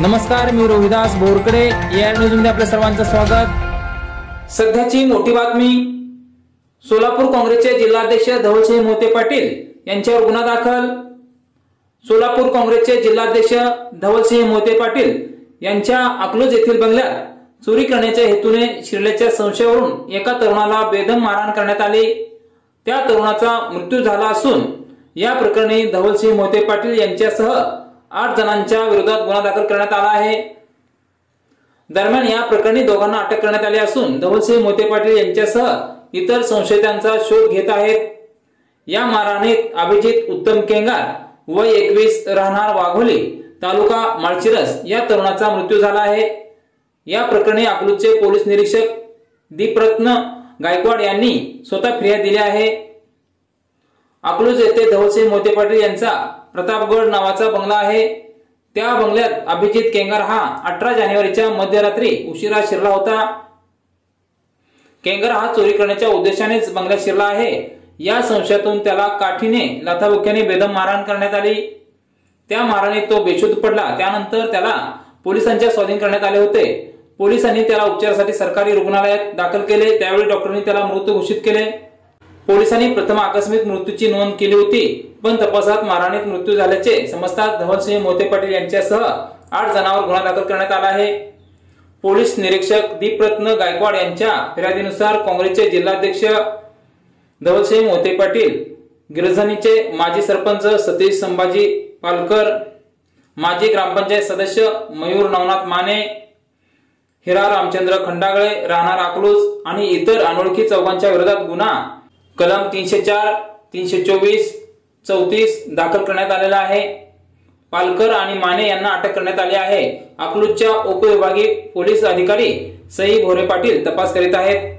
नमस्कार, मी Rohidas बोरकडे, AR news मध्ये आपल्या सर्वांचं स्वागत। सध्याची मोठी बातमी, सोलापूर काँग्रेसचे जिल्हाध्यक्ष धवलसिंह मोहिते पाटील यांच्यावर गुन्हा दाखल। सोलापूर काँग्रेसचे जिल्हाध्यक्ष धवलसिंह मोहिते पाटील यांच्या अकलूज येथील बंगल्यात चोरी करण्याच्या हेतूने शिरल्याच्या संशयावरून एका तरुणाला बेदम मारहाण करण्यात आली। त्या तरुणाचा मृत्यू झाला असून या प्रकरणी धवलसिंह मोहिते पाटील यांच्यासह 8 जणांच्या विरोधात गुन्हा दाखल करण्यात आला आहे। दरम्यान या प्रकरणी दोघांना अटक करण्यात आली असून धवलसिंह मोहिते पाटील यांच्यासह इतर संशयितांचा शोध घेत आहेत। या मारहाणीत अभिजित उत्तम केंगार वय 21 राहणार वाघोली तालुका माळशिरस या तरुणाचा मृत्यू झाला आहे। या प्रकरणी अकलूजचे पोलीस निरीक्षक दीपरत्न गायकवाड यांनी स्वतः फिर्याद दिली आहे। अकलूज येथे धवलसिंह मोहिते पाटील यांचा प्रतापगड नावाचा बंगला आहे। त्या बंगल्यात अभिजित केंगार हा 18 जानेवारीच्या मध्यरात्री उशिरा शिरला होता। केंगार हा चोरी करण्याच्या उद्देशानेच बंगल्यात शिरला आहे। या संशयातून त्याला काठीने लाथाबुक्क्याने बेदम मारहाण करण्यात आली। त्या मारहाणीत तो बेशुद्ध पडला। त्यानंतर त्याला पोलिसांच्या स्वाधीन करण्यात आले होते। पोलिसांनी त्याला उपचारासाठी सरकारी रुग्णालयात दाखल केले। त्यावेळी डॉक्टरांनी त्याला मृत घोषित केले। पोलिसांनी प्रथम आकस्मिक मृत्यूची नोंद केली होती, पण तपासात मारहाणीत मृत्यू झाल्याचे समजताच धवलसिंह मोहिते पाटील यांच्यासह 8 जणांवर गुन्हा दाखल करण्यात आला आहे। पोलीस निरीक्षक दीपरत्न गायकवाड यांच्या फिर्यादीनुसार काँग्रेसचे जिल्हाध्यक्ष धवलसिंह मोहिते पाटील, गिरजणीचे माजी सरपंच सतीश संभाजी पालकर, माजी ग्रामपंचायत सदस्य मयूर नवनाथ माने, हिरा रामचंद्र खंडागळे राहणार अकलूज आणि इतर अनोळखी चौघांच्या विरोधात गुन्हा कलम 304, 324, 34 दाखल करण्यात आलेला आहे। पालकर आणि माने यांना अटक करण्यात आली आहे। अकलूजच्या उपविभागीय पोलीस अधिकारी सई भोरे पाटील तपास करीत आहेत।